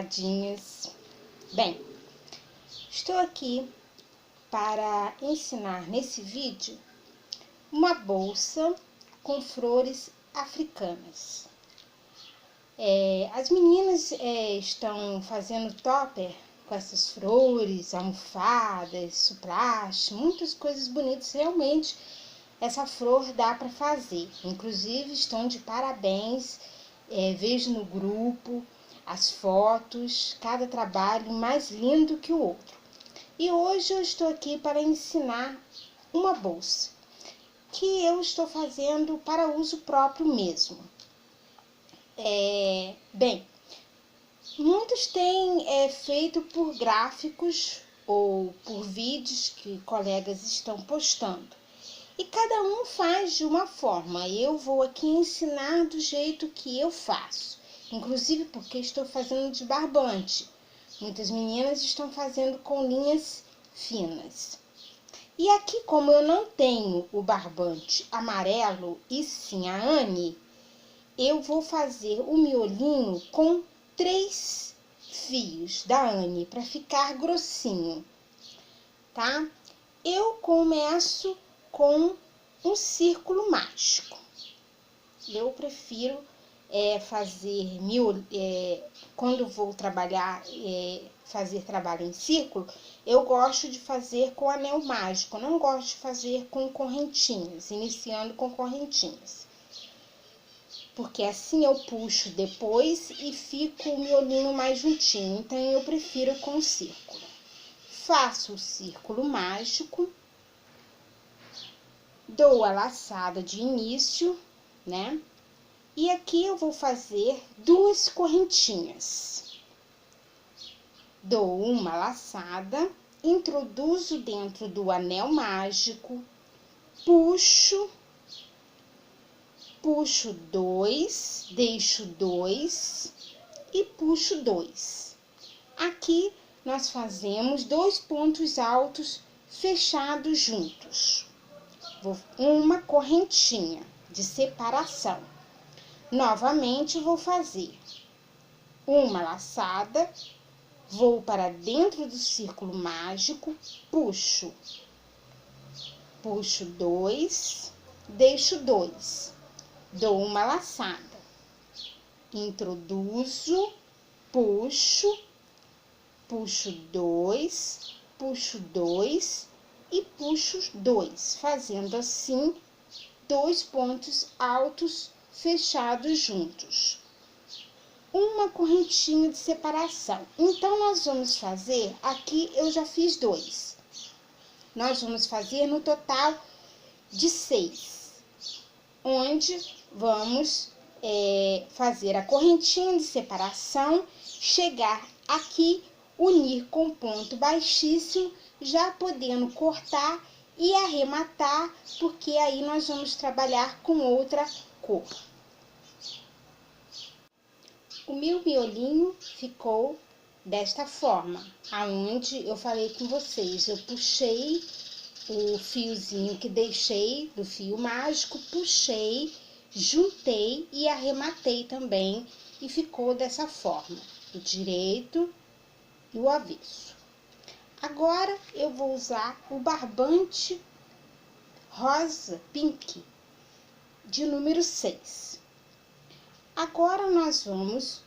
amadinhas. Bem, estou aqui para ensinar nesse vídeo uma bolsa com flores africanas. As meninas estão fazendo topper com essas flores, almofadas, supraste, muitas coisas bonitas. Realmente essa flor dá para fazer, inclusive estão de parabéns. Vejo no grupo as fotos, cada trabalho mais lindo que o outro. E hoje eu estou aqui para ensinar uma bolsa que eu estou fazendo para uso próprio mesmo. Bem, muitos têm feito por gráficos ou por vídeos que colegas estão postando. E cada um faz de uma forma. Eu vou aqui ensinar do jeito que eu faço. Inclusive porque estou fazendo de barbante. Muitas meninas estão fazendo com linhas finas. E aqui, como eu não tenho o barbante amarelo e sim a Anne, eu vou fazer o miolinho com 3 fios da Anne para ficar grossinho, tá? Eu começo com um círculo mágico. Eu prefiro fazer quando vou trabalhar, fazer trabalho em círculo, eu gosto de fazer com anel mágico, não gosto de fazer com correntinhas, iniciando com correntinhas. Porque assim eu puxo depois e fico o miolinho mais juntinho, então eu prefiro com círculo. Faço o círculo mágico, dou a laçada de início, né? E aqui eu vou fazer 2 correntinhas. Dou uma laçada, introduzo dentro do anel mágico, puxo 2, deixo 2 e puxo 2. Aqui nós fazemos 2 pontos altos fechados juntos. Uma correntinha de separação. Novamente vou fazer uma laçada, vou para dentro do círculo mágico, puxo 2, deixo 2, dou uma laçada, introduzo, puxo 2, puxo 2 e puxo 2, fazendo assim 2 pontos altos fechados juntos. Uma correntinha de separação. Então, nós vamos fazer, aqui eu já fiz 2. Nós vamos fazer no total de 6. Onde vamos fazer a correntinha de separação, chegar aqui, unir com ponto baixíssimo, já podendo cortar e arrematar, porque aí nós vamos trabalhar com outra cor. O meu miolinho ficou desta forma, aonde eu falei com vocês, eu puxei o fiozinho que deixei do fio mágico, puxei, juntei e arrematei também, e ficou dessa forma, o direito e o avesso. Agora eu vou usar o barbante rosa pink de número 6. Agora nós vamos,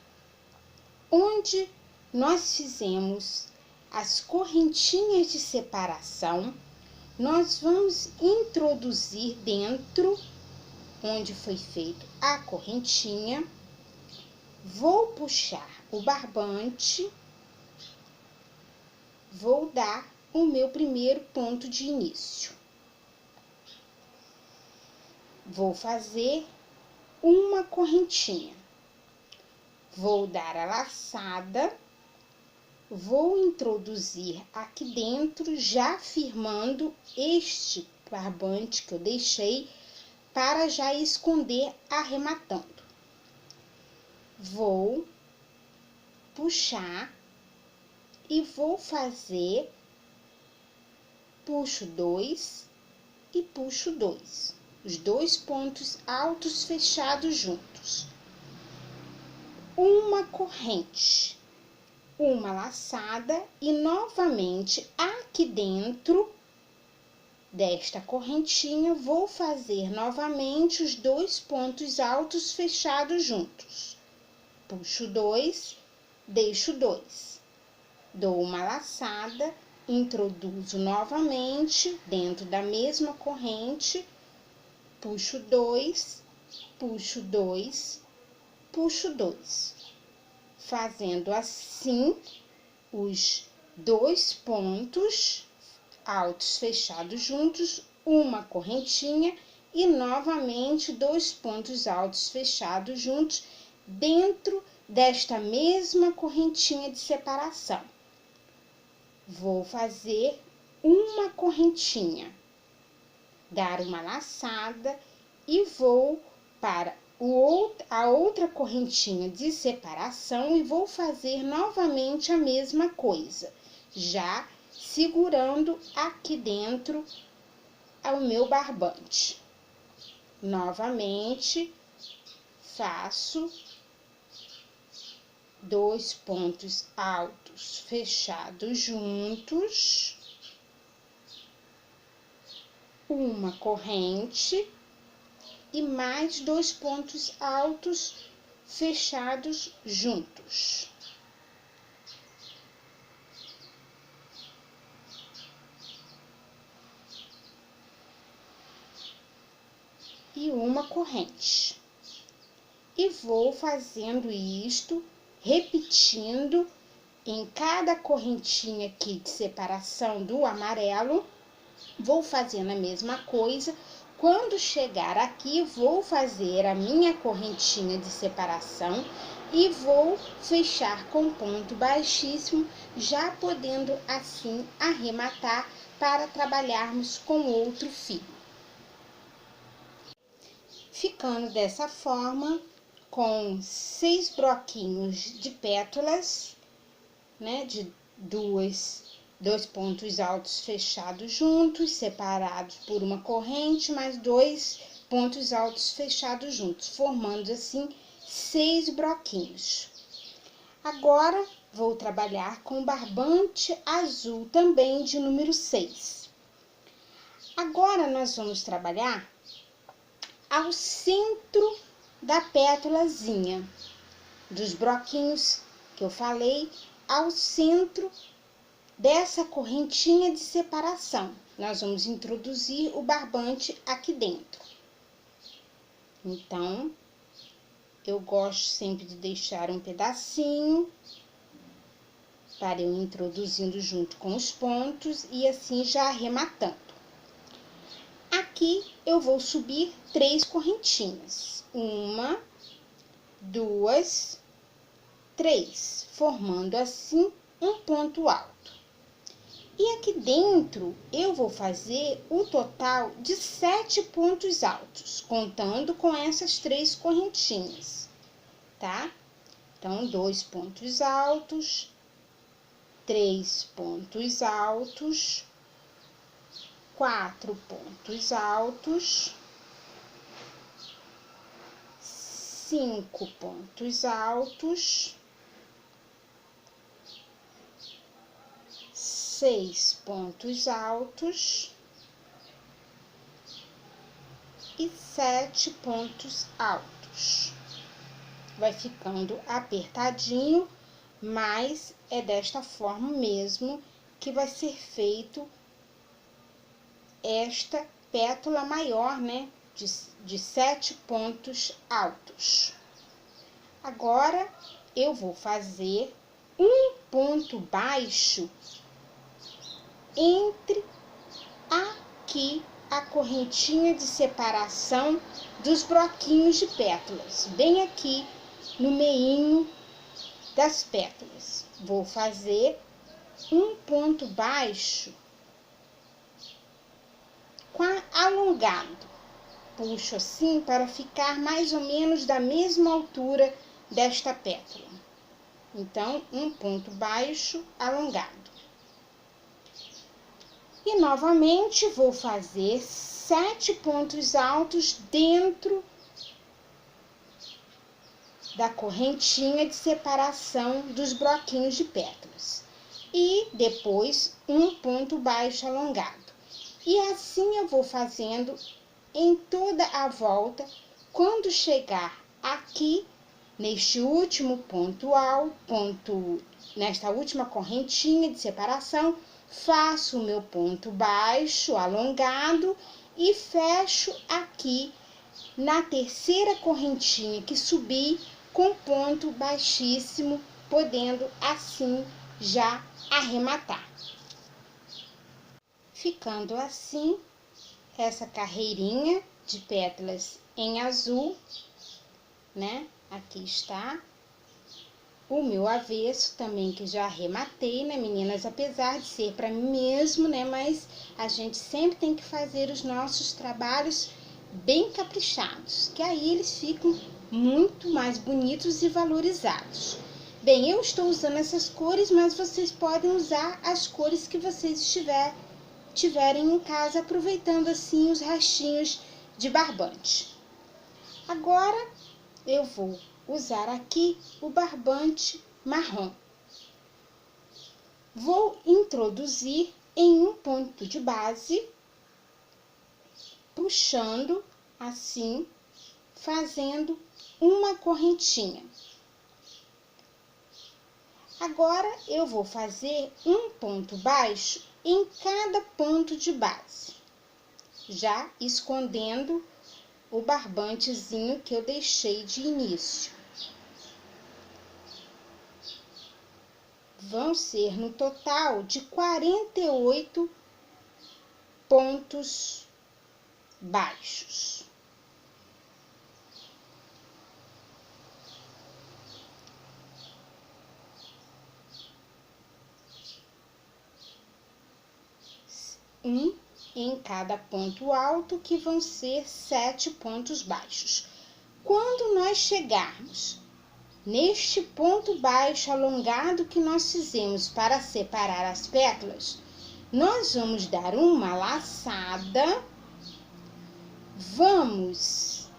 onde nós fizemos as correntinhas de separação, nós vamos introduzir dentro, onde foi feito a correntinha, vou puxar o barbante, vou dar o meu primeiro ponto de início. Vou fazer uma correntinha, vou dar a laçada, vou introduzir aqui dentro, já firmando este barbante que eu deixei, para já esconder arrematando. Vou puxar e vou fazer, puxo 2 e puxo 2. Os 2 pontos altos fechados juntos. Uma corrente, uma laçada e novamente aqui dentro desta correntinha vou fazer novamente os 2 pontos altos fechados juntos. Puxo 2, deixo 2. Dou uma laçada, introduzo novamente dentro da mesma corrente, puxo 2, puxo 2, puxo 2. Fazendo assim os 2 pontos altos fechados juntos, uma correntinha e novamente 2 pontos altos fechados juntos dentro desta mesma correntinha de separação. Vou fazer uma correntinha, dar uma laçada e vou para a outra correntinha de separação e vou fazer novamente a mesma coisa, já segurando aqui dentro o meu barbante. Novamente, faço 2 pontos altos fechados juntos, uma corrente e mais 2 pontos altos fechados juntos. E uma corrente. E vou fazendo isto, repetindo em cada correntinha aqui de separação do amarelo, vou fazendo a mesma coisa. Quando chegar aqui, vou fazer a minha correntinha de separação e vou fechar com ponto baixíssimo, já podendo assim arrematar para trabalharmos com outro fio. Ficando dessa forma, com 6 bloquinhos de pétalas, né, de dois pontos altos fechados juntos, separados por uma corrente, mais 2 pontos altos fechados juntos, formando assim 6 bloquinhos. Agora, vou trabalhar com barbante azul também de número 6. Agora, nós vamos trabalhar ao centro da pétalazinha, dos bloquinhos que eu falei, ao centro dessa correntinha de separação. Nós vamos introduzir o barbante aqui dentro. Então, eu gosto sempre de deixar um pedacinho para eu introduzindo junto com os pontos e assim já arrematando. Aqui eu vou subir 3 correntinhas, 1, 2, 3, formando assim um ponto alto. E aqui dentro eu vou fazer o total de 7 pontos altos, contando com essas 3 correntinhas, tá? Então, 2 pontos altos, 3 pontos altos, 4 pontos altos, 5 pontos altos, 6 pontos altos e 7 pontos altos. Vai ficando apertadinho, mas é desta forma mesmo que vai ser feito esta pétala maior, né, de 7 pontos altos. Agora, eu vou fazer um ponto baixo entre aqui a correntinha de separação dos bloquinhos de pétalas, bem aqui no meinho das pétalas. Vou fazer um ponto baixo alongado. Puxo assim para ficar mais ou menos da mesma altura desta pétala. Então, um ponto baixo alongado. E novamente vou fazer 7 pontos altos dentro da correntinha de separação dos bloquinhos de pétalas e depois um ponto baixo alongado. E assim eu vou fazendo em toda a volta. Quando chegar aqui neste último nesta última correntinha de separação, faço o meu ponto baixo alongado e fecho aqui na terceira correntinha que subi com ponto baixíssimo, podendo assim já arrematar. Ficando assim essa carreirinha de pétalas em azul, né? Aqui está o meu avesso também, que já arrematei, né, meninas? Apesar de ser para mim mesmo, né? Mas a gente sempre tem que fazer os nossos trabalhos bem caprichados, que aí eles ficam muito mais bonitos e valorizados. Bem, eu estou usando essas cores, mas vocês podem usar as cores que vocês tiverem em casa, aproveitando assim os rastinhos de barbante. Agora eu vou usar aqui o barbante marrom. Vou introduzir em um ponto de base, puxando assim, fazendo uma correntinha. Agora eu vou fazer um ponto baixo em cada ponto de base, já escondendo o barbantezinho que eu deixei de início. Vão ser no total de 48 pontos baixos. Um em cada ponto alto, que vão ser 7 pontos baixos. Quando nós chegarmos neste ponto baixo alongado que nós fizemos para separar as pétalas, nós vamos dar uma laçada, vamos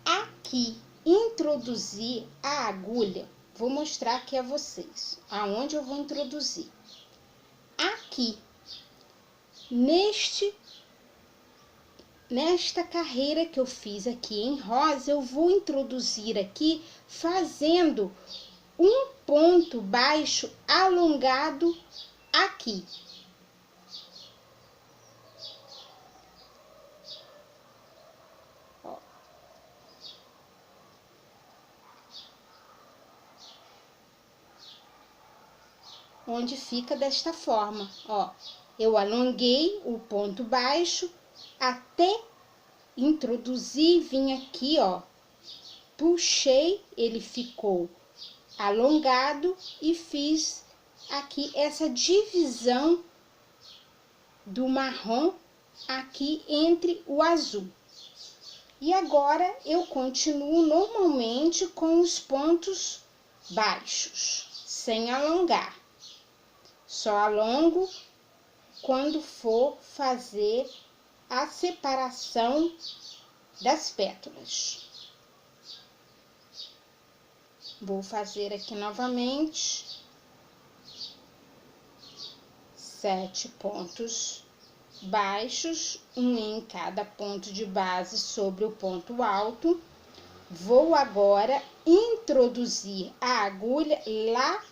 aqui introduzir a agulha. Vou mostrar aqui a vocês aonde eu vou introduzir. Aqui, nesta carreira que eu fiz aqui em rosa, eu vou introduzir aqui fazendo um ponto baixo alongado aqui. Ó. Onde fica desta forma, ó. Eu alonguei o ponto baixo até introduzir, vim aqui, ó, puxei, ele ficou alongado e fiz aqui essa divisão do marrom aqui entre o azul. E agora eu continuo normalmente com os pontos baixos, sem alongar. Só alongo quando for fazer a separação das pétalas. Vou fazer aqui novamente 7 pontos baixos, um em cada ponto de base sobre o ponto alto. Vou agora introduzir a agulha lá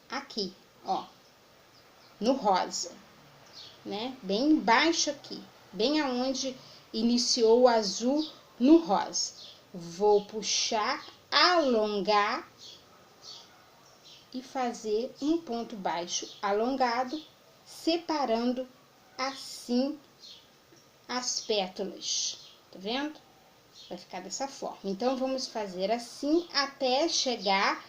aqui, ó, no rosa, né? Bem embaixo aqui, bem aonde iniciou o azul no rosa. Vou puxar, alongar e fazer um ponto baixo alongado, separando assim as pétalas, tá vendo? Vai ficar dessa forma. Então, vamos fazer assim até chegar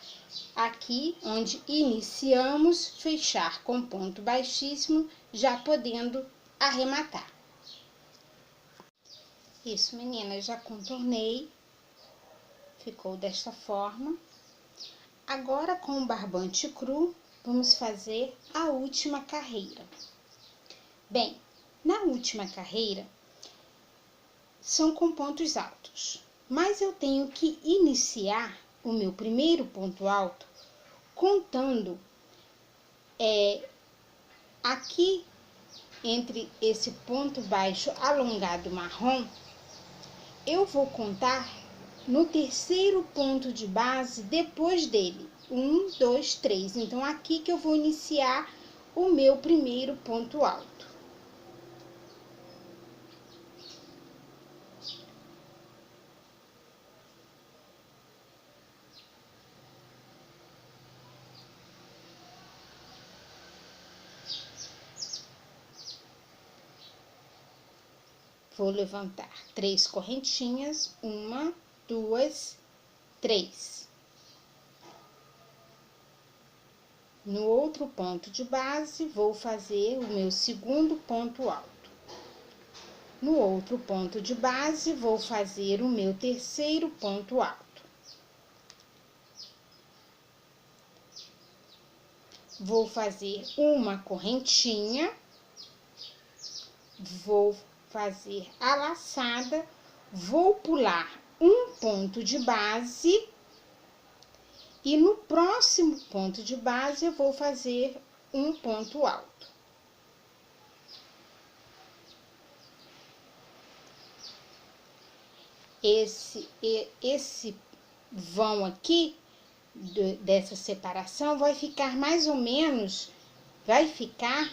aqui onde iniciamos, fechar com ponto baixíssimo, já podendo arrematar. Isso, meninas, já contornei, ficou desta forma. Agora, com o barbante cru, vamos fazer a última carreira. Bem, na última carreira, são com pontos altos. Mas eu tenho que iniciar o meu primeiro ponto alto contando aqui entre esse ponto baixo alongado marrom, eu vou contar no terceiro ponto de base depois dele. 1, 2, 3. Então, aqui que eu vou iniciar o meu primeiro ponto alto. Vou levantar 3 correntinhas, 1, 2, 3. No outro ponto de base, vou fazer o meu segundo ponto alto. No outro ponto de base, vou fazer o meu terceiro ponto alto. Vou fazer uma correntinha, vou fazer a laçada, vou pular um ponto de base e no próximo ponto de base eu vou fazer um ponto alto. Esse vão aqui dessa separação vai ficar mais ou menos, vai ficar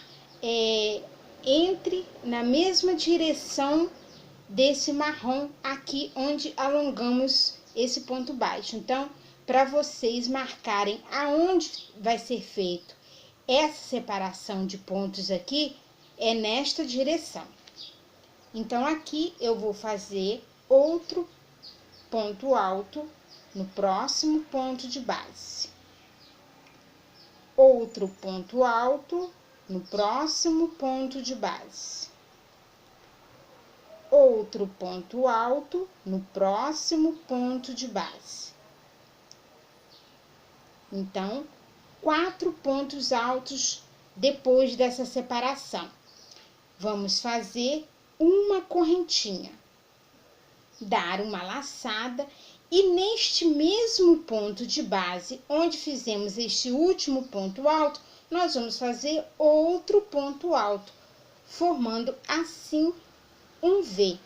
na mesma direção desse marrom aqui onde alongamos esse ponto baixo. Então, para vocês marcarem aonde vai ser feito essa separação de pontos aqui, é nesta direção. Então, aqui eu vou fazer outro ponto alto no próximo ponto de base. Outro ponto alto no próximo ponto de base. Outro ponto alto no próximo ponto de base. Então, 4 pontos altos depois dessa separação. Vamos fazer uma correntinha, dar uma laçada e neste mesmo ponto de base, onde fizemos este último ponto alto, nós vamos fazer outro ponto alto, formando assim um V.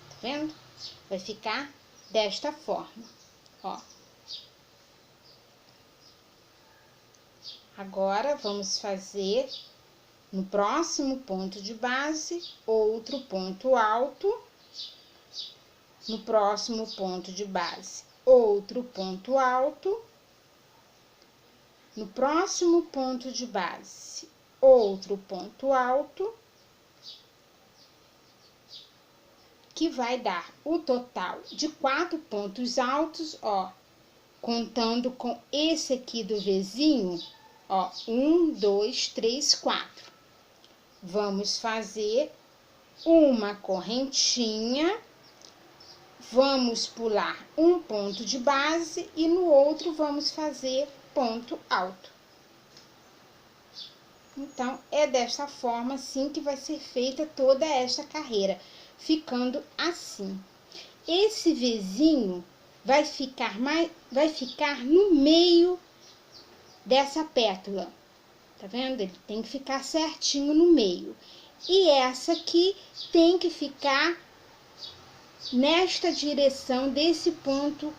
Tá vendo? Vai ficar desta forma, ó. Agora, vamos fazer no próximo ponto de base, outro ponto alto. No próximo ponto de base, outro ponto alto. No próximo ponto de base, outro ponto alto. Que vai dar o total de 4 pontos altos, ó. Contando com esse aqui do Vzinho, ó. 1, 2, 3, 4. Vamos fazer uma correntinha. Vamos pular um ponto de base e no outro vamos fazer ponto alto. Então, é desta forma, assim, que vai ser feita toda esta carreira, ficando assim. Esse Vzinho vai ficar no meio dessa pétala, tá vendo? Ele tem que ficar certinho no meio. E essa aqui tem que ficar nesta direção desse ponto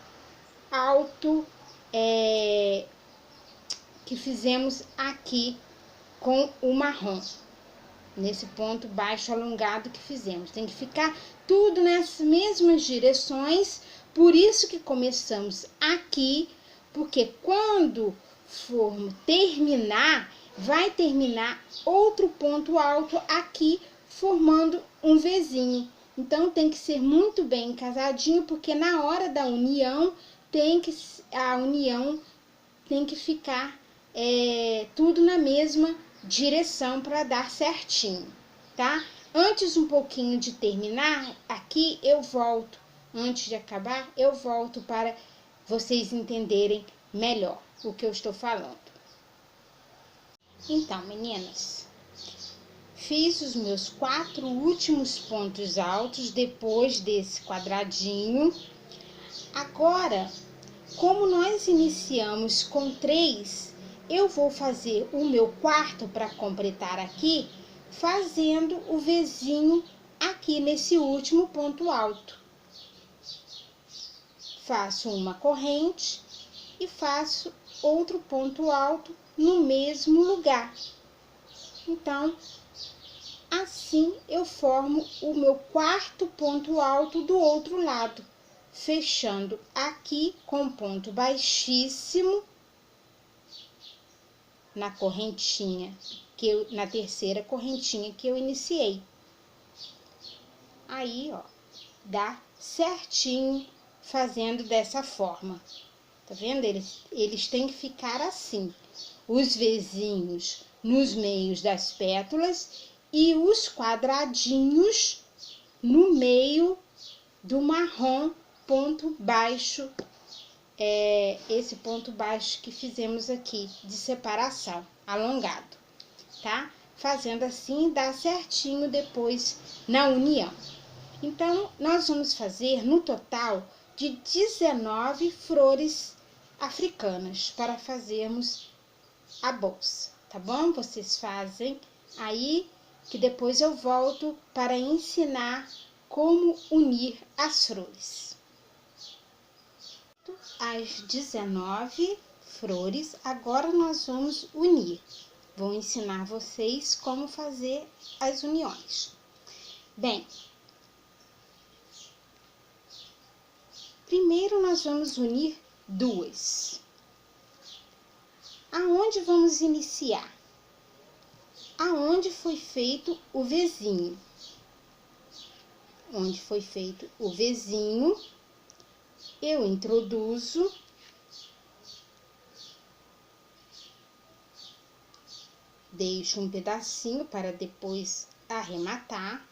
alto que fizemos aqui com o marrom, nesse ponto baixo alongado que fizemos. Tem que ficar tudo nessas mesmas direções, por isso que começamos aqui, porque quando for terminar, vai terminar outro ponto alto aqui, formando um Vzinho. Então, tem que ser muito bem casadinho, porque na hora da união, a união tem que ficar tudo na mesma direção para dar certinho, tá? Antes um pouquinho de terminar, aqui eu volto, antes de acabar, eu volto para vocês entenderem melhor o que eu estou falando. Então, meninas, fiz os meus 4 últimos pontos altos depois desse quadradinho. Agora, como nós iniciamos com 3, eu vou fazer o meu quarto para completar aqui, fazendo o Vzinho aqui nesse último ponto alto. Faço uma corrente e faço outro ponto alto no mesmo lugar. Então, assim eu formo o meu quarto ponto alto do outro lado, fechando aqui com ponto baixíssimo na correntinha, na terceira correntinha que eu iniciei. Aí, ó, dá certinho fazendo dessa forma. Tá vendo? Eles têm que ficar assim. Os Vzinhos nos meios das pétalas e os quadradinhos no meio do marrom ponto baixo, esse ponto baixo que fizemos aqui de separação, alongado, tá? Fazendo assim, dá certinho depois na união. Então, nós vamos fazer no total de 19 flores africanas para fazermos a bolsa, tá bom? Vocês fazem aí, que depois eu volto para ensinar como unir as flores. As 19 flores, agora nós vamos unir. Vou ensinar vocês como fazer as uniões. Bem, primeiro nós vamos unir 2. Aonde vamos iniciar? Aonde foi feito o Vzinho. Onde foi feito o Vzinho, eu introduzo deixo um pedacinho para depois arrematar,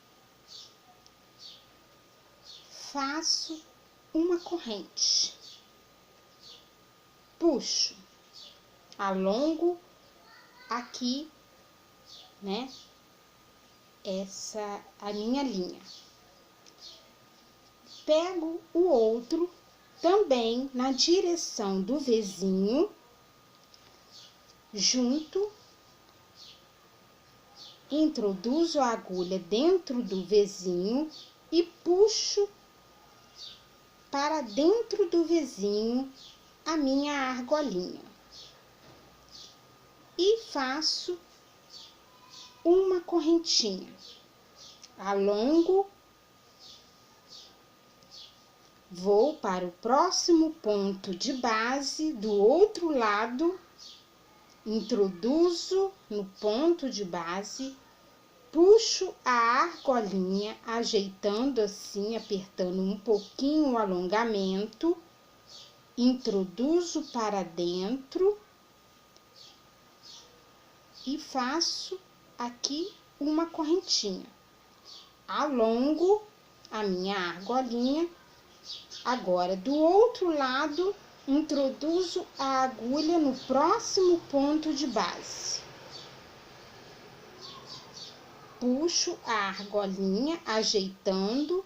faço uma corrente, puxo, alongo aqui, né, a minha linha. Pego o outro também na direção do Vzinho, junto, introduzo a agulha dentro do Vzinho e puxo para dentro do Vzinho a minha argolinha. E faço uma correntinha, alongo, vou para o próximo ponto de base do outro lado, introduzo no ponto de base, puxo a argolinha, ajeitando assim, apertando um pouquinho o alongamento, introduzo para dentro e faço aqui uma correntinha. Alongo a minha argolinha. Agora, do outro lado, introduzo a agulha no próximo ponto de base. Puxo a argolinha, ajeitando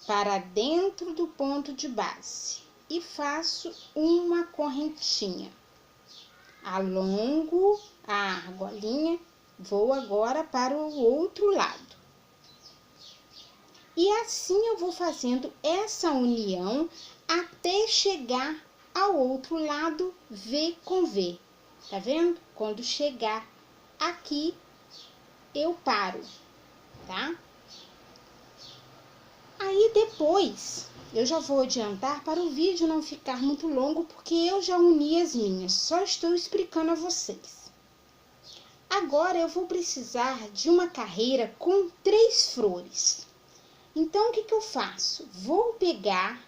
para dentro do ponto de base e faço uma correntinha. Alongo a argolinha, vou agora para o outro lado. E assim eu vou fazendo essa união até chegar ao outro lado V com V. Tá vendo? Quando chegar aqui, eu paro, tá? Aí depois, eu já vou adiantar para o vídeo não ficar muito longo, porque eu já uni as minhas, só estou explicando a vocês. Agora eu vou precisar de uma carreira com 3 flores. Então, o que eu faço? Vou pegar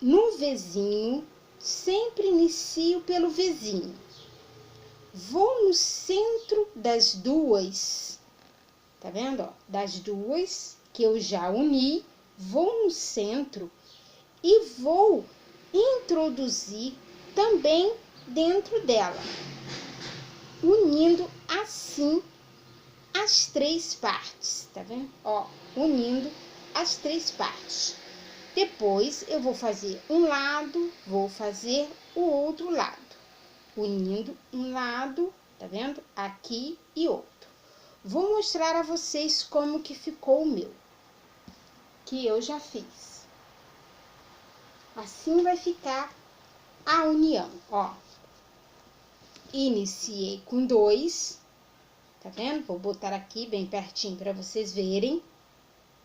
no Vzinho, sempre inicio pelo Vzinho. Vou no centro das duas, tá vendo? Ó, das duas que eu já uni, vou no centro e vou introduzir também dentro dela, unindo assim as 3 partes, tá vendo? Ó, unindo as 3 partes. Depois, eu vou fazer um lado, vou fazer o outro lado. Unindo um lado, tá vendo? Aqui e outro. Vou mostrar a vocês como que ficou o meu, que eu já fiz. Assim vai ficar a união, ó. Iniciei com 2, tá vendo? Vou botar aqui bem pertinho para vocês verem.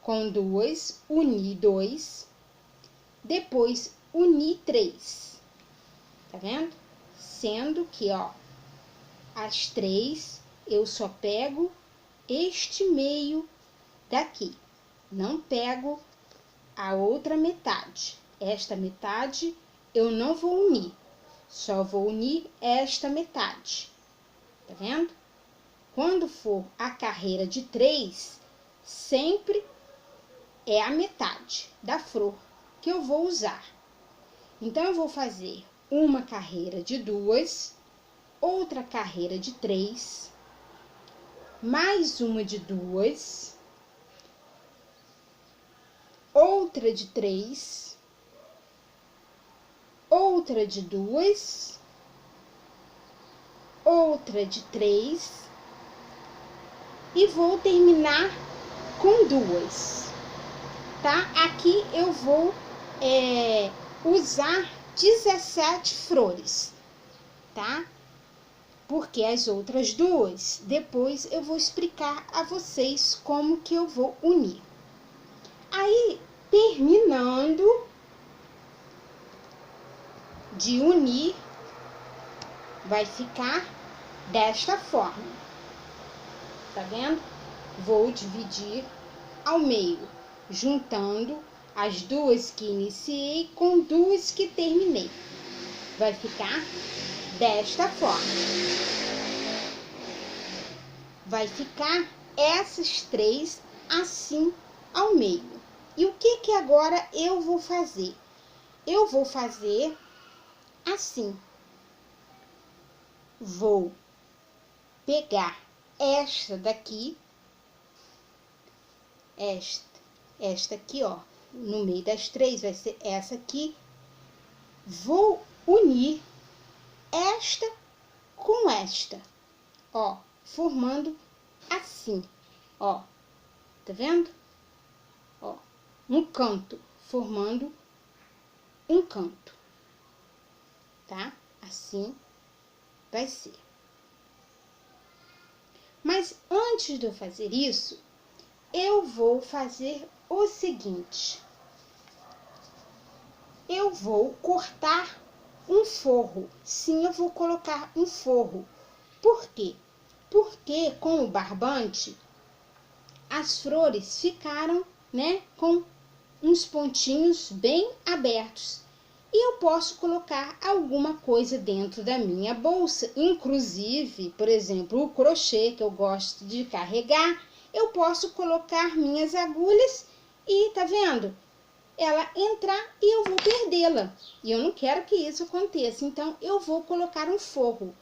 Com 2, uni 2, depois uni 3, tá vendo? Sendo que, ó, as 3 eu só pego este meio daqui, não pego a outra metade. Esta metade eu não vou unir, só vou unir esta metade, tá vendo? Quando for a carreira de 3, sempre é a metade da flor que eu vou usar. Então, eu vou fazer uma carreira de 2, outra carreira de 3, mais uma de 2, outra de 3, outra de 2, outra de 3 e vou terminar com 2, tá? Aqui eu vou usar 17 flores, tá? Porque as outras 2, depois eu vou explicar a vocês como que eu vou unir. Aí, terminando de unir, vai ficar desta forma, tá vendo? Vou dividir ao meio, juntando as 2 que iniciei com 2 que terminei. Vai ficar desta forma. Vai ficar essas 3 assim ao meio. E o que agora eu vou fazer? Eu vou fazer assim. Vou pegar esta daqui, esta aqui, ó, no meio das 3 vai ser essa aqui. Vou unir esta com esta, ó, formando assim, ó, tá vendo? Ó, um canto, formando um canto, tá? Assim vai ser. Mas antes de eu fazer isso, eu vou fazer o seguinte. Eu vou cortar um forro. Sim, eu vou colocar um forro. Por quê? Porque com o barbante, as flores ficaram, né, com uns pontinhos bem abertos. E eu posso colocar alguma coisa dentro da minha bolsa, inclusive, por exemplo, o crochê que eu gosto de carregar, eu posso colocar minhas agulhas e, tá vendo? Ela entrar e eu vou perdê-la. E eu não quero que isso aconteça, então eu vou colocar um forro,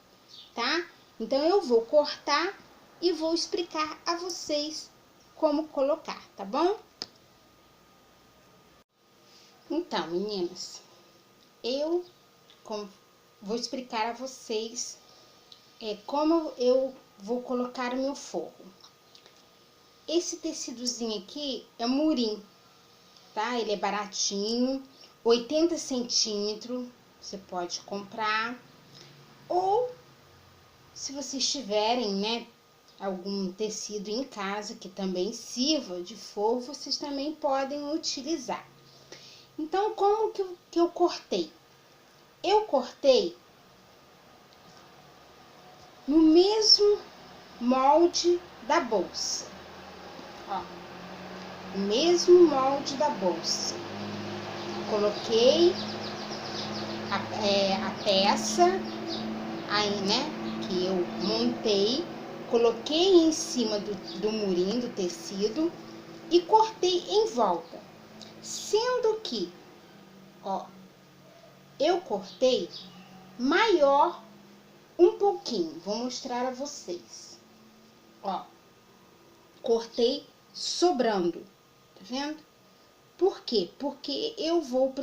tá? Então eu vou cortar e vou explicar a vocês como colocar, tá bom? Então, meninas, vou explicar a vocês como eu vou colocar o meu forro. Esse tecidozinho aqui é murim, tá? Ele é baratinho, 80 centímetros, você pode comprar. Ou, se vocês tiverem, né, algum tecido em casa que também sirva de forro, vocês também podem utilizar. Então, como que eu cortei? Eu cortei no mesmo molde da bolsa, ó, o mesmo molde da bolsa. Coloquei a peça aí, né, que eu montei, coloquei em cima do murim, do tecido e cortei em volta. Sendo que, ó, eu cortei maior um pouquinho, vou mostrar a vocês, ó, cortei sobrando, tá vendo? Por quê? Porque eu vou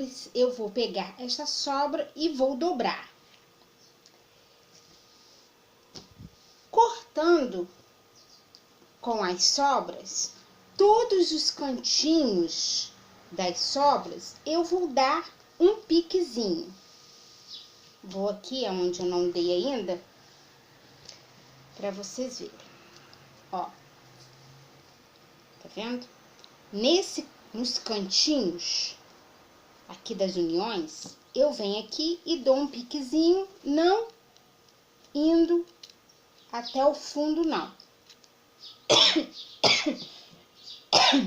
pegar esta sobra e vou dobrar. Cortando com as sobras, todos os cantinhos das sobras, eu vou dar um piquezinho. Vou aqui, onde eu não dei ainda, para vocês verem. Ó, tá vendo? Nos cantinhos aqui das uniões, eu venho aqui e dou um piquezinho, não indo até o fundo, não.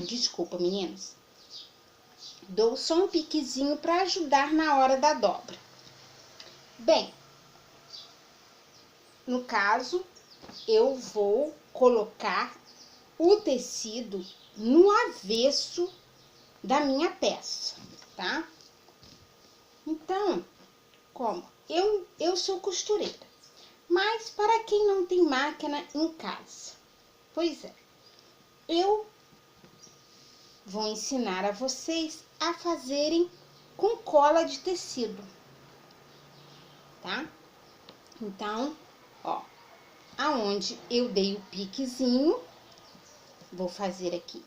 Desculpa, meninas. Dou só um piquezinho para ajudar na hora da dobra. Bem, no caso, eu vou colocar o tecido no avesso da minha peça, tá? Então, como? Eu sou costureira, mas para quem não tem máquina em casa, pois é, eu vou ensinar a vocês a fazerem com cola de tecido, tá? Então, ó, aonde eu dei o piquezinho, vou fazer aqui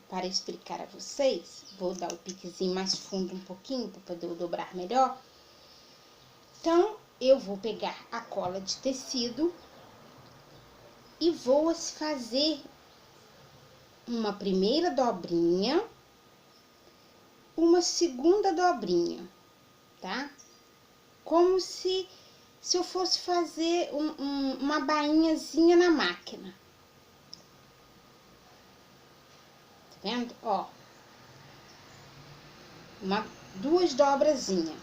para explicar a vocês. Vou dar o piquezinho mais fundo um pouquinho para poder dobrar melhor. Então, eu vou pegar a cola de tecido e vou fazer uma primeira dobrinha, uma segunda dobrinha, tá? Como se eu fosse fazer uma bainhazinha na máquina. Tá vendo? Ó, duas dobrazinhas.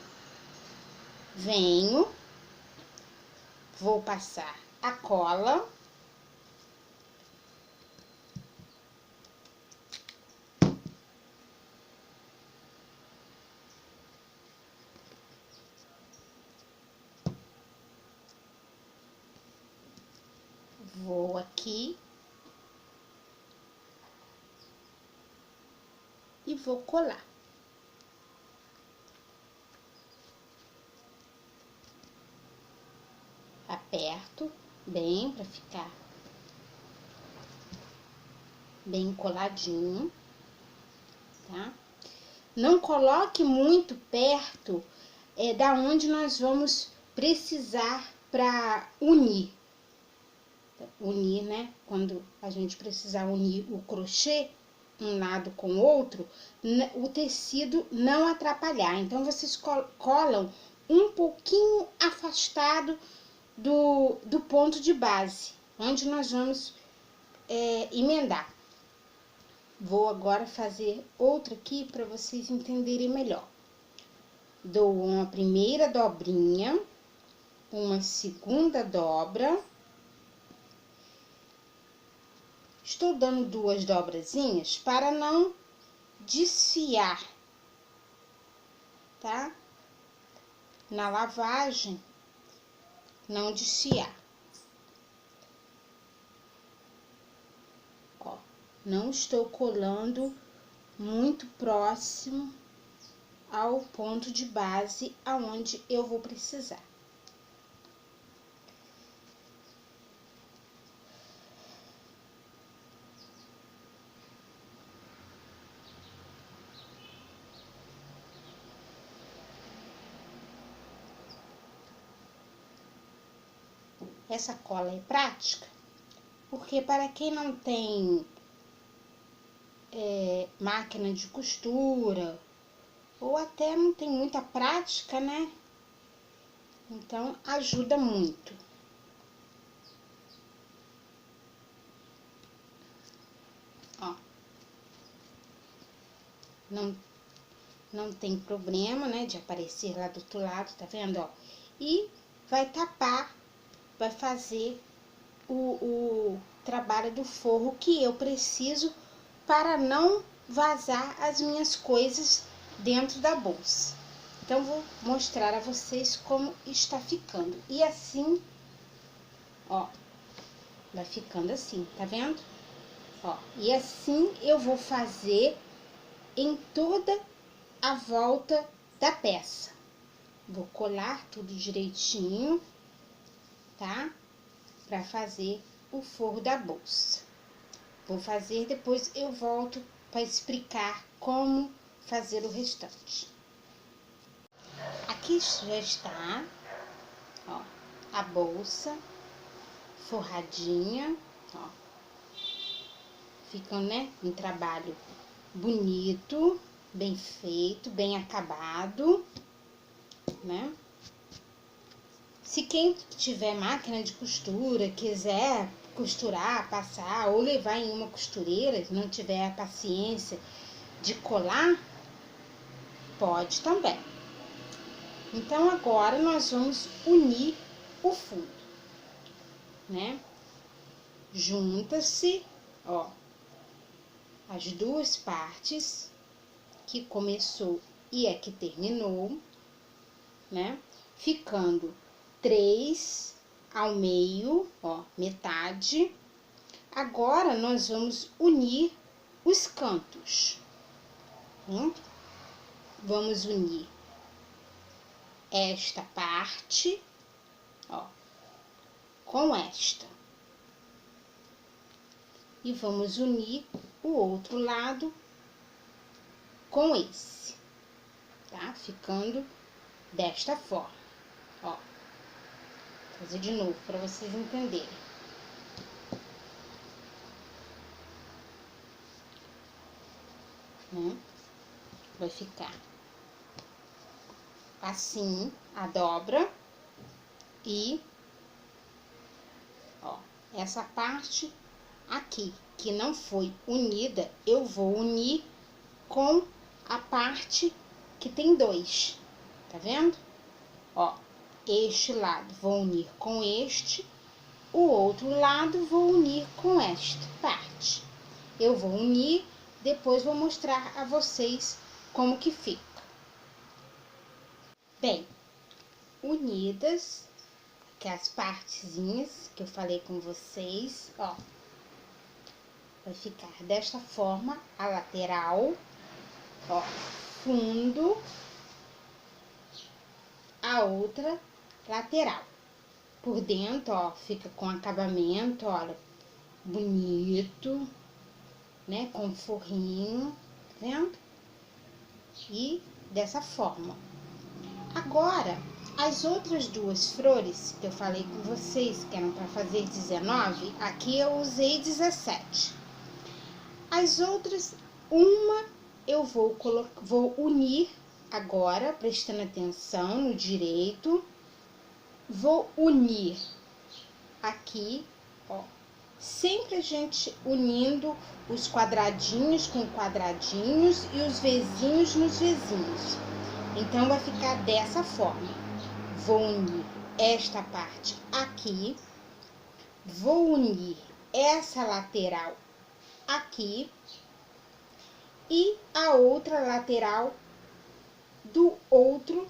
Venho, vou passar a cola. Vou aqui e vou colar. Aperto bem para ficar bem coladinho, tá? Não coloque muito perto da onde nós vamos precisar para unir. Unir, né? Quando a gente precisar unir o crochê um lado com o outro, o tecido não atrapalhar. Então, vocês colam um pouquinho afastado do ponto de base, onde nós vamos emendar. Vou agora fazer outra aqui para vocês entenderem melhor. Dou uma primeira dobrinha, uma segunda dobra. Estou dando duas dobrazinhas para não desfiar, tá? Na lavagem, não desfiar. Ó, não estou colando muito próximo ao ponto de base aonde eu vou precisar. Essa cola é prática, porque para quem não tem máquina de costura, ou até não tem muita prática, né? Então, ajuda muito. Ó. Não tem problema, né, de aparecer lá do outro lado, tá vendo, ó? E vai tapar, vai fazer o trabalho do forro que eu preciso para não vazar as minhas coisas dentro da bolsa. Então, vou mostrar a vocês como está ficando. E assim, ó, vai ficando assim, tá vendo? Ó, e assim eu vou fazer em toda a volta da peça. Vou colar tudo direitinho, tá? Pra fazer o forro da bolsa. Vou fazer, depois eu volto para explicar como fazer o restante. Aqui já está, ó, a bolsa forradinha, ó. Fica, né, um trabalho bonito, bem feito, bem acabado, né? Se quem tiver máquina de costura, quiser costurar, passar ou levar em uma costureira, não tiver a paciência de colar, pode também. Então, agora nós vamos unir o fundo, né? Junta-se, ó, as duas partes que começou e a que terminou, né? Ficando 3 ao meio, ó, metade. Agora, nós vamos unir os cantos. Vamos unir esta parte, ó, com esta. E vamos unir o outro lado com esse, tá? Ficando desta forma, ó. Vou fazer de novo para vocês entenderem. Né? Vai ficar assim a dobra e, ó, essa parte aqui que não foi unida, eu vou unir com a parte que tem 2, tá vendo? Ó, este lado vou unir com este, o outro lado vou unir com esta parte. Eu vou unir, depois vou mostrar a vocês como que fica. Bem, unidas, que as partezinhas que eu falei com vocês, ó, vai ficar desta forma a lateral, ó, fundo, a outra lateral. Por dentro, ó, fica com acabamento, olha, bonito, né, com forrinho, tá vendo? E dessa forma. Agora, as outras duas flores que eu falei com vocês, que eram para fazer 19, aqui eu usei 17. As outras, uma eu vou unir agora, prestando atenção no direito. Vou unir aqui, ó, sempre a gente unindo os quadradinhos com quadradinhos e os vezinhos nos vezinhos. Então, vai ficar dessa forma. Vou unir esta parte aqui, vou unir essa lateral aqui e a outra lateral do outro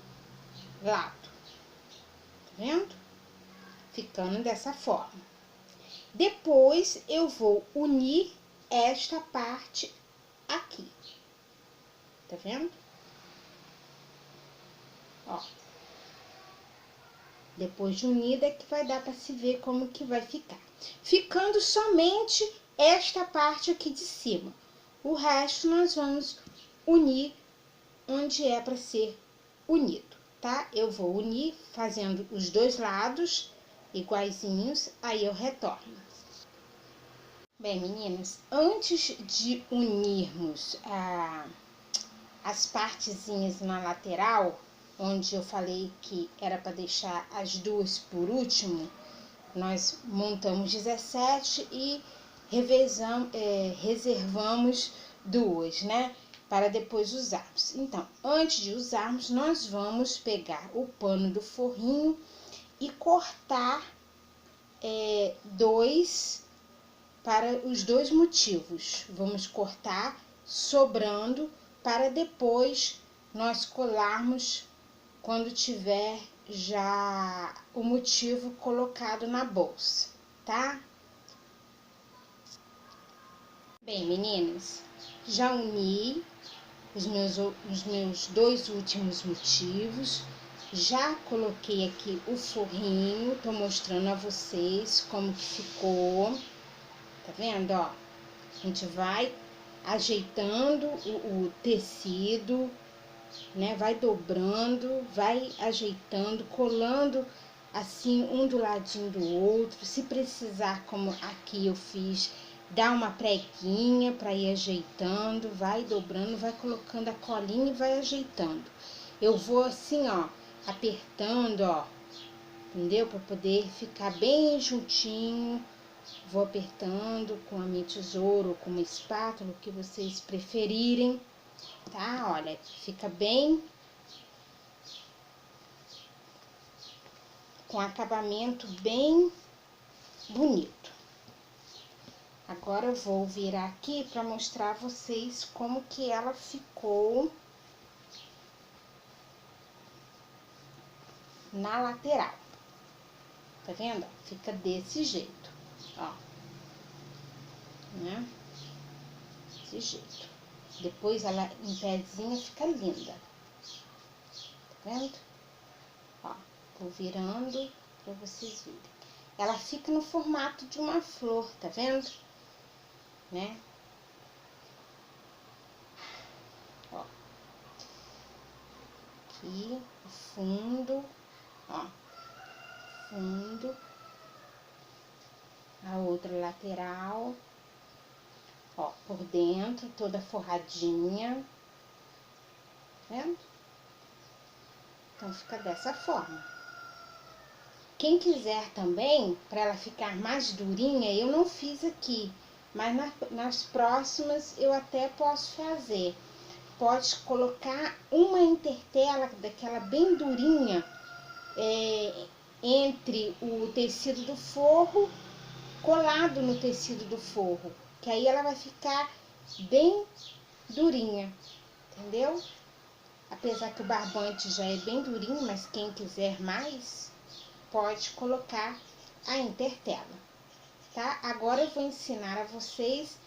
lado. Tá vendo? Ficando dessa forma. Depois, eu vou unir esta parte aqui. Tá vendo? Ó. Depois de unida, que vai dar para se ver como que vai ficar. Ficando somente esta parte aqui de cima. O resto, nós vamos unir onde é para ser unido, tá? Eu vou unir fazendo os dois lados iguaizinhos, aí eu retorno. Bem, meninas, antes de unirmos as partezinhas na lateral, onde eu falei que era para deixar as duas por último, nós montamos 17 e reservamos duas, né? Para depois usarmos. Então, antes de usarmos, nós vamos pegar o pano do forrinho e cortar dois para os dois motivos. Vamos cortar sobrando para depois nós colarmos quando tiver já o motivo colocado na bolsa, tá? Bem, meninas, já uni os meus dois últimos motivos, já coloquei aqui o forrinho, tô mostrando a vocês como que ficou, tá vendo, ó? A gente vai ajeitando o tecido, né? Vai dobrando, vai ajeitando, colando assim um do ladinho do outro. Se precisar, como aqui eu fiz, dá uma preguinha para ir ajeitando, vai dobrando, vai colocando a colinha e vai ajeitando. Eu vou assim, ó, apertando, ó, entendeu? Para poder ficar bem juntinho. Vou apertando com a minha tesoura ou com uma espátula, o que vocês preferirem, tá? Olha, fica bem com acabamento bem bonito. Agora eu vou virar aqui para mostrar a vocês como que ela ficou na lateral. Tá vendo? Fica desse jeito, ó, né? Desse jeito. Depois ela em pezinha fica linda. Tá vendo? Ó, vou virando para vocês verem. Ela fica no formato de uma flor, tá vendo? Né? Ó. Aqui, o fundo, ó. Fundo. A outra lateral, ó, por dentro, toda forradinha, tá vendo? Então, fica dessa forma. Quem quiser também, para ela ficar mais durinha, eu não fiz aqui, mas nas próximas eu até posso fazer. Pode colocar uma intertela daquela bem durinha, entre o tecido do forro, colado no tecido do forro, que aí ela vai ficar bem durinha, entendeu? Apesar que o barbante já é bem durinho, mas quem quiser mais, pode colocar a intertela, tá? Agora eu vou ensinar a vocês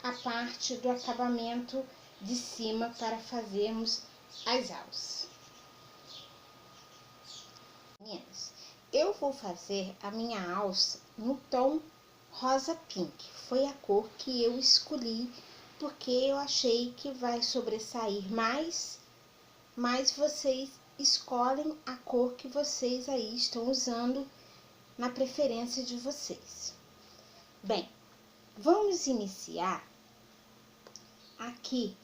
a parte do acabamento de cima para fazermos as alças. Meninas, eu vou fazer a minha alça no tom rosa pink. Foi a cor que eu escolhi, porque eu achei que vai sobressair mais, mas vocês escolhem a cor que vocês aí estão usando na preferência de vocês. Bem, vamos iniciar aqui,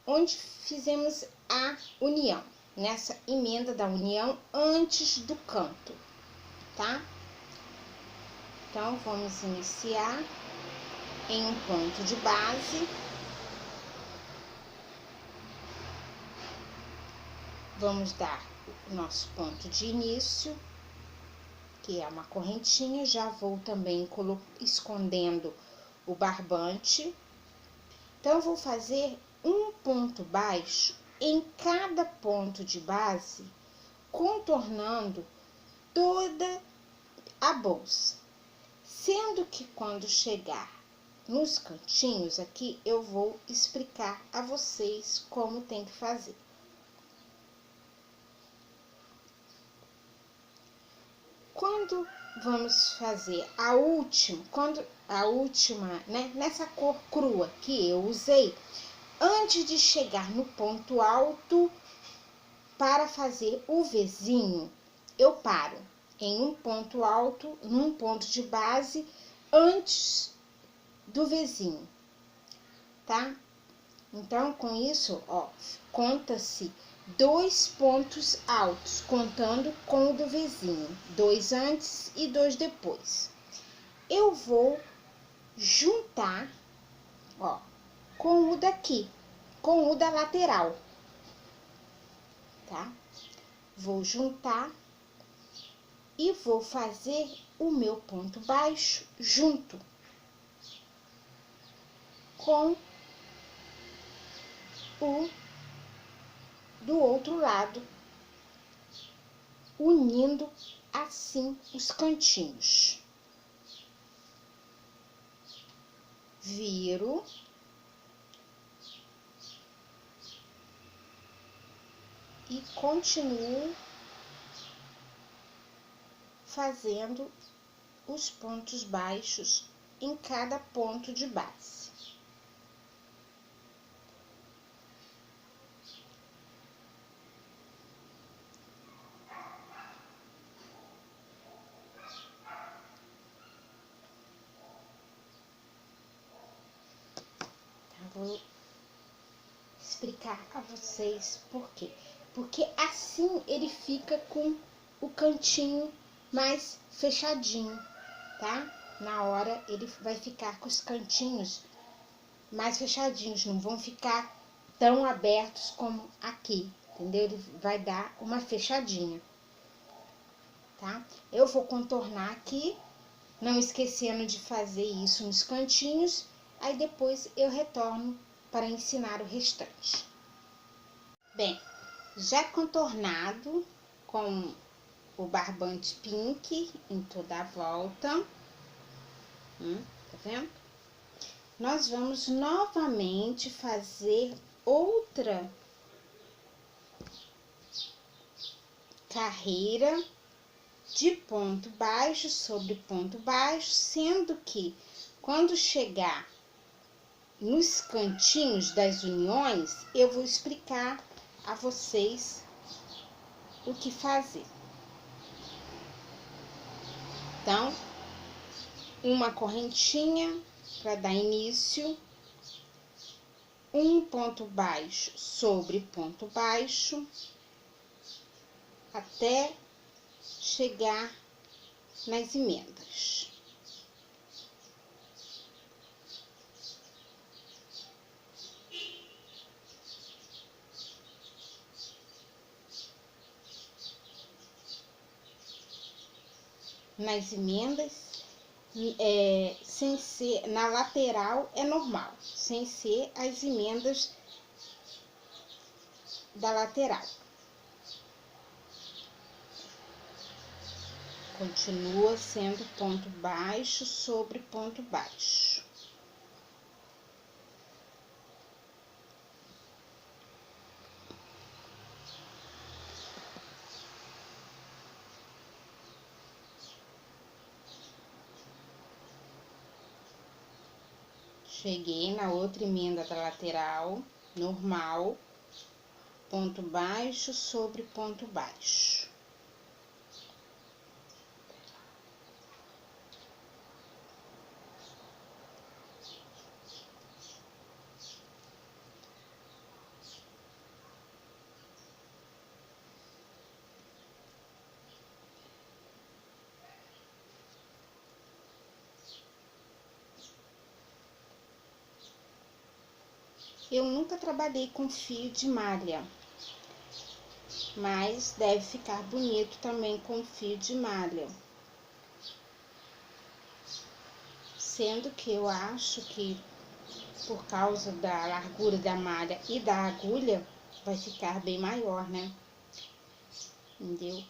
onde fizemos a união, nessa emenda da união antes do canto, tá? Então, vamos iniciar em um ponto de base. Vamos dar o nosso ponto de início, que é uma correntinha. Já vou também escondendo o barbante. Então, eu vou fazer um ponto baixo em cada ponto de base, contornando toda a bolsa. Sendo que quando chegar nos cantinhos aqui, eu vou explicar a vocês como tem que fazer. Quando vamos fazer a última, né, nessa cor crua que eu usei, antes de chegar no ponto alto para fazer o Vzinho, eu paro em um ponto alto, num ponto de base, antes do Vzinho, tá? Então, com isso, ó, conta-se 2 pontos altos, contando com o do Vzinho, 2 antes e 2 depois. Eu vou juntar, ó, com o daqui, com o da lateral, tá? Vou juntar e vou fazer o meu ponto baixo junto com o do outro lado, unindo assim os cantinhos. viro e continuo fazendo os pontos baixos em cada ponto de base. Vou explicar a vocês por quê. Porque assim ele fica com o cantinho mais fechadinho, tá? Na hora ele vai ficar com os cantinhos mais fechadinhos, não vão ficar tão abertos como aqui, entendeu? Ele vai dar uma fechadinha, tá? Eu vou contornar aqui, não esquecendo de fazer isso nos cantinhos, aí depois eu retorno para ensinar o restante. Bem, já contornado com o barbante pink em toda a volta, tá vendo? Nós vamos novamente fazer outra carreira de ponto baixo sobre ponto baixo, sendo que quando chegar nos cantinhos das uniões, eu vou explicar a vocês o que fazer. Então, uma correntinha para dar início, um ponto baixo sobre ponto baixo, até chegar nas emendas. Nas emendas, sem ser na lateral é normal, sem ser as emendas da lateral. Continua sendo ponto baixo sobre ponto baixo. Cheguei na outra emenda da lateral, normal, ponto baixo sobre ponto baixo. Eu nunca trabalhei com fio de malha, mas deve ficar bonito também com fio de malha. Sendo que eu acho que por causa da largura da malha e da agulha, vai ficar bem maior, né? Entendeu?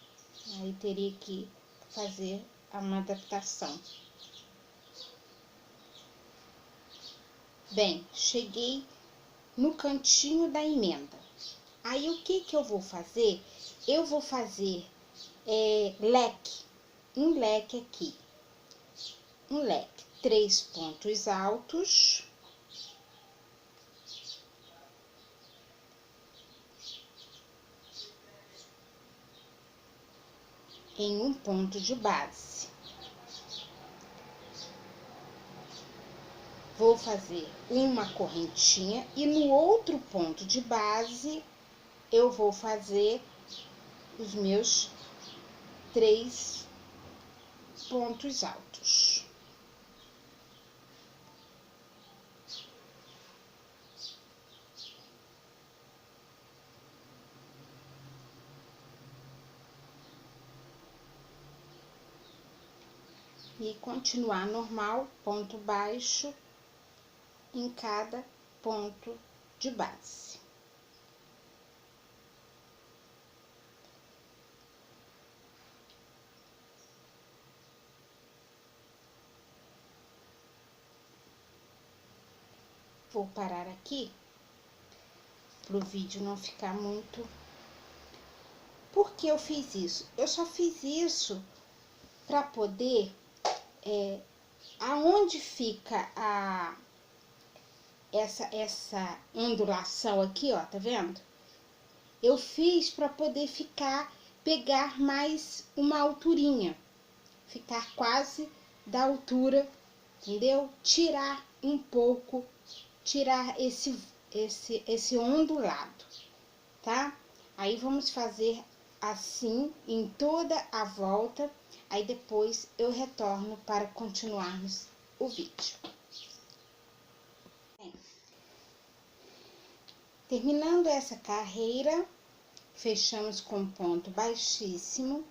Aí teria que fazer uma adaptação. Bem, cheguei no cantinho da emenda. Aí, o que eu vou fazer? Eu vou fazer leque, um leque aqui. Um leque, 3 pontos altos. Em um ponto de base. Vou fazer uma correntinha e no outro ponto de base eu vou fazer os meus 3 pontos altos. E continuar normal, ponto baixo em cada ponto de base. vou parar aqui, para o vídeo não ficar muito. Por que eu fiz isso? Eu só fiz isso para poder, aonde fica essa ondulação aqui, ó, tá vendo? Eu fiz para poder pegar mais uma alturinha, ficar quase da altura, entendeu? Tirar um pouco, tirar esse ondulado, tá? Aí vamos fazer assim em toda a volta, aí depois eu retorno para continuarmos o vídeo. Bem, terminando essa carreira, fechamos com ponto baixíssimo,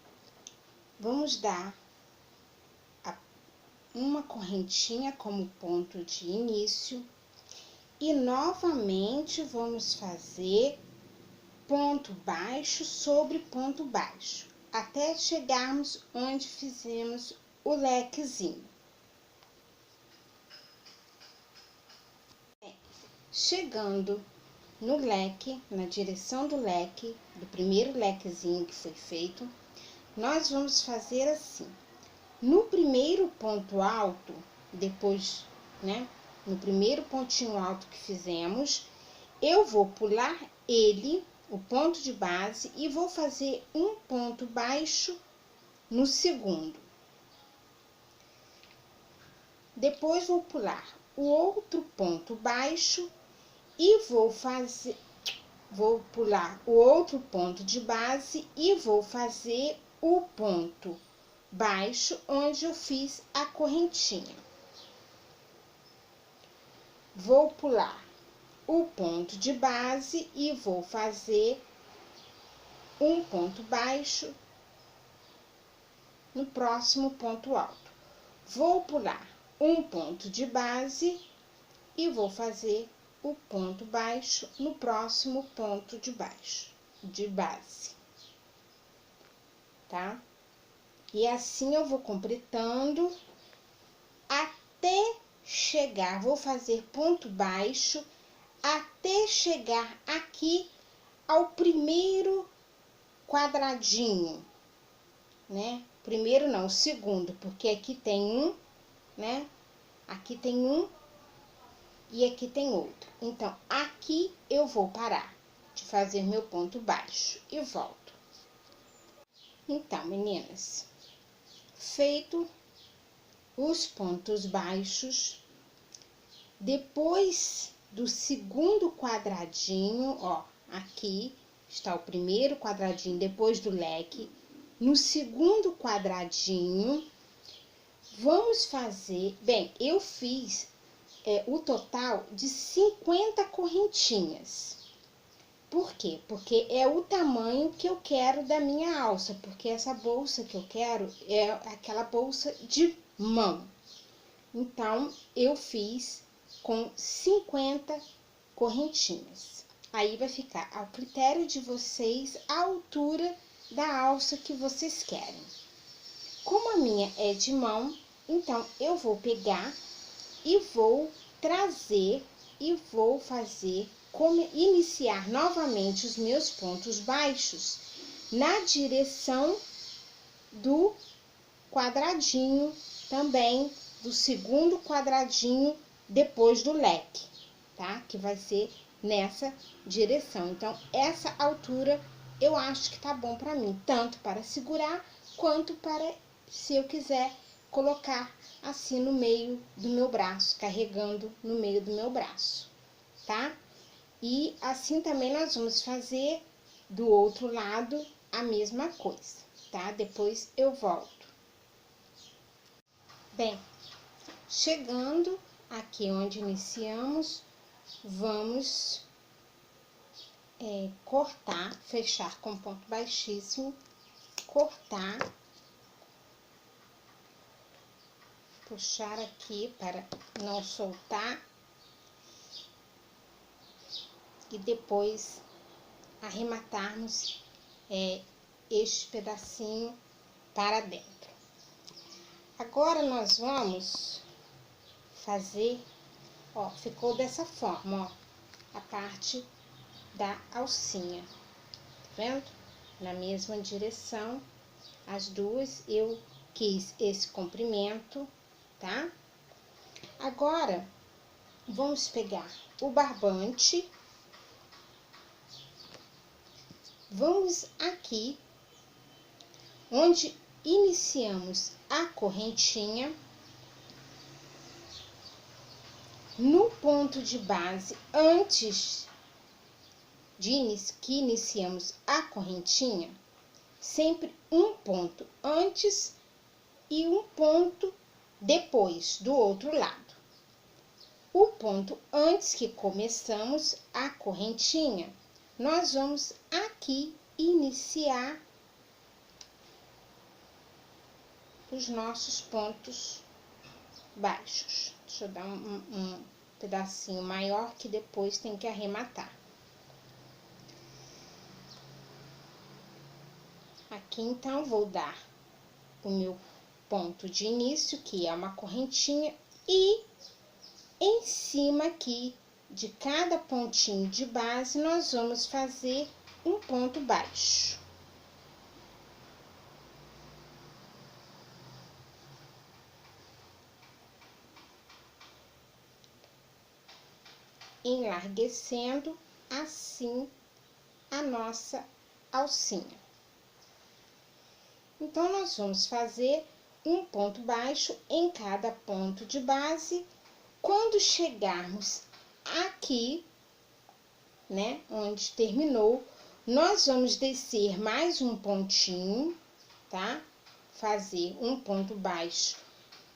vamos dar uma correntinha como ponto de início e novamente vamos fazer ponto baixo sobre ponto baixo, até chegarmos onde fizemos o lequezinho. Chegando no leque, na direção do leque, do primeiro lequezinho que foi feito, nós vamos fazer assim. No primeiro ponto alto, depois, né, no primeiro pontinho alto que fizemos, eu vou pular ele, o ponto de base, e vou fazer um ponto baixo no segundo. Depois vou pular o outro ponto baixo e vou pular o outro ponto de base e vou fazer o ponto baixo onde eu fiz a correntinha. Vou pular o ponto de base e vou fazer um ponto baixo no próximo ponto alto. Vou pular um ponto de base e vou fazer o ponto baixo no próximo ponto de base, tá? E assim eu vou completando até chegar, vou fazer ponto baixo até chegar aqui ao primeiro quadradinho, né? Primeiro não, o segundo, porque aqui tem um, né? Aqui tem um e aqui tem outro. Então, aqui eu vou parar de fazer meu ponto baixo e volto. Então, meninas, feito os pontos baixos, depois do segundo quadradinho, ó, aqui está o primeiro quadradinho depois do leque. No segundo quadradinho, vamos fazer, bem, eu fiz o total de 50 correntinhas. Por quê? Porque é o tamanho que eu quero da minha alça, porque essa bolsa que eu quero é aquela bolsa de mão. Então, eu fiz com 50 correntinhas. Aí vai ficar ao critério de vocês a altura da alça que vocês querem. Como a minha é de mão, então eu vou pegar e vou trazer e vou fazer iniciar novamente os meus pontos baixos na direção do quadradinho, também do segundo quadradinho depois do leque, tá? Que vai ser nessa direção. Então, essa altura eu acho que tá bom pra mim, tanto para segurar quanto para, se eu quiser, colocar assim no meio do meu braço, carregando no meio do meu braço, tá? E assim também nós vamos fazer do outro lado a mesma coisa, tá? Depois eu volto. Bem, chegando aqui onde iniciamos, vamos cortar, fechar com ponto baixíssimo, cortar, puxar aqui para não soltar e depois arrematarmos este pedacinho para dentro. Agora nós vamos fazer Ó, ficou dessa forma, ó, a parte da alcinha, tá vendo? Na mesma direção, as duas eu quis esse comprimento, tá? Agora, vamos pegar o barbante, vamos aqui, onde iniciamos a correntinha, no ponto de base, antes que iniciamos a correntinha, sempre um ponto antes e um ponto depois, do outro lado. O ponto antes que começamos a correntinha, nós vamos aqui iniciar os nossos pontos baixos. Deixa eu dar um pedacinho maior que depois tem que arrematar. Aqui, então, vou dar o meu ponto de início, que é uma correntinha, e em cima aqui de cada pontinho de base, nós vamos fazer um ponto baixo. Enlarguecendo assim a nossa alcinha. Então, nós vamos fazer um ponto baixo em cada ponto de base. Quando chegarmos aqui, né, onde terminou, nós vamos descer mais um pontinho, tá? Fazer um ponto baixo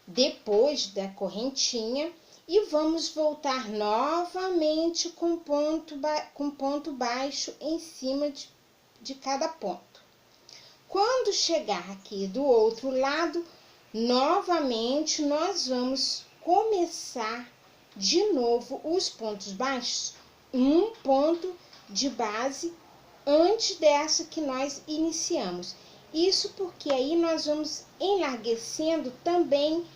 depois da correntinha e vamos voltar novamente com ponto baixo em cima de cada ponto. Quando chegar aqui do outro lado, novamente nós vamos começar de novo os pontos baixos, um ponto de base antes dessa que nós iniciamos. Isso porque aí nós vamos enlarguecendo também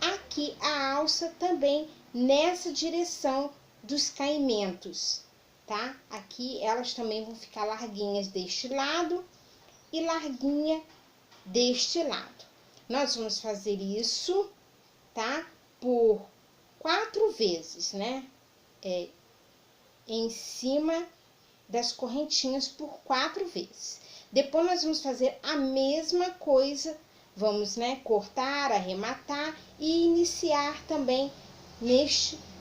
aqui a alça também nessa direção dos caimentos, tá? Aqui elas também vão ficar larguinhas deste lado e larguinha deste lado. Nós vamos fazer isso, tá? Por 4 vezes, né? Em cima das correntinhas por 4 vezes. Depois nós vamos fazer a mesma coisa, vamos, né, cortar, arrematar e iniciar também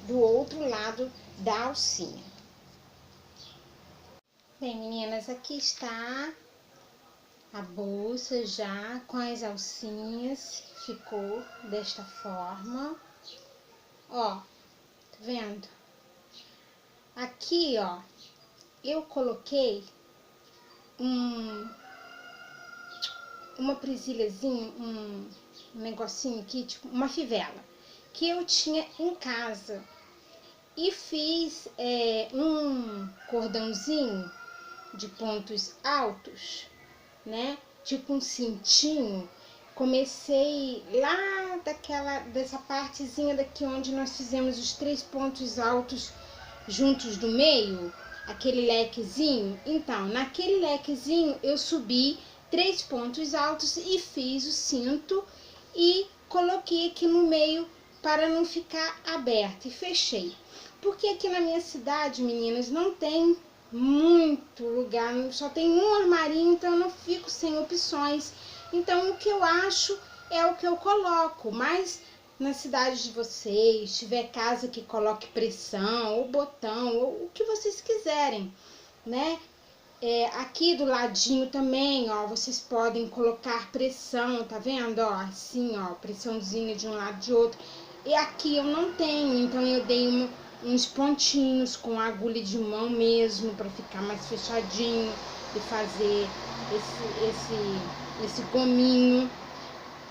do outro lado da alcinha. Bem, meninas, aqui está a bolsa já com as alcinhas, ficou desta forma. Ó, tá vendo? Aqui, ó, eu coloquei uma presilhazinha, um negocinho aqui, tipo uma fivela, que eu tinha em casa. E fiz um cordãozinho de pontos altos, né? Tipo um cintinho. Comecei lá dessa partezinha daqui onde nós fizemos os 3 pontos altos juntos do meio, aquele lequezinho. Então, naquele lequezinho eu subi 3 pontos altos e fiz o cinto e coloquei aqui no meio para não ficar aberto e fechei. Porque aqui na minha cidade, meninas, não tem muito lugar, só tem um armarinho, então eu não fico sem opções. Então, o que eu acho é o que eu coloco, mas na cidade de vocês, tiver casa que coloque pressão, ou botão, ou o que vocês quiserem, né? Aqui do ladinho também, ó, vocês podem colocar pressão, tá vendo? Ó, assim, ó, pressãozinha de um lado e de outro. E aqui eu não tenho, então eu dei uns pontinhos com agulha de mão mesmo, para ficar mais fechadinho e fazer esse gominho,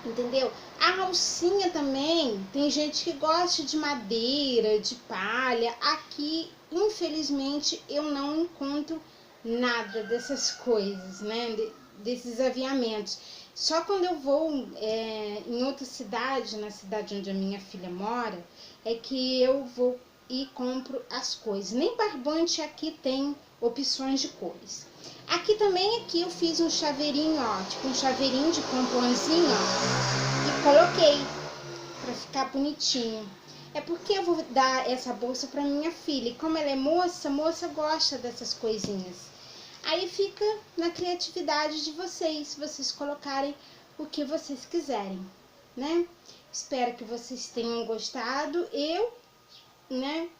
entendeu? A alcinha também, tem gente que gosta de madeira, de palha. Aqui, infelizmente, eu não encontro nada dessas coisas, né? Desses aviamentos. Só quando eu vou em outra cidade, na cidade onde a minha filha mora, é que eu vou e compro as coisas. Nem barbante aqui tem opções de cores. Aqui também eu fiz um chaveirinho, ó, tipo um chaveirinho de pomponzinho, ó, e coloquei pra ficar bonitinho. É porque eu vou dar essa bolsa pra minha filha, e como ela é moça, moça gosta dessas coisinhas. Aí fica na criatividade de vocês colocarem o que vocês quiserem, né? Espero que vocês tenham gostado.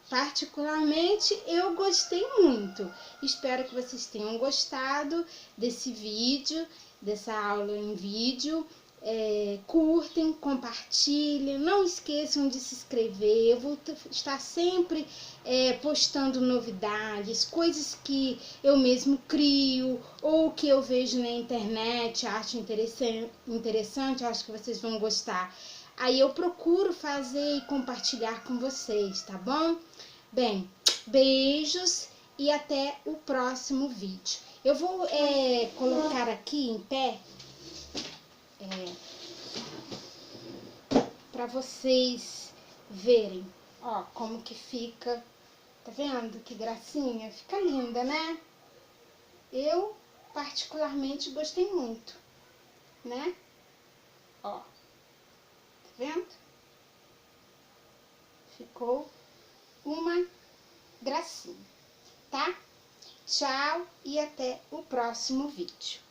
Particularmente, eu gostei muito. Espero que vocês tenham gostado desse vídeo, dessa aula em vídeo. Curtem, compartilhem, não esqueçam de se inscrever. Eu vou estar sempre postando novidades, coisas que eu mesmo crio ou que eu vejo na internet, acho interessante, acho que vocês vão gostar. Aí eu procuro fazer e compartilhar com vocês, tá bom? Bem, beijos e até o próximo vídeo. Eu vou colocar aqui em pé para vocês verem, ó, como que fica. Tá vendo que gracinha? Fica linda, né? Eu particularmente gostei muito, né? Ó, tá vendo? Ficou uma gracinha, tá? Tchau e até o próximo vídeo.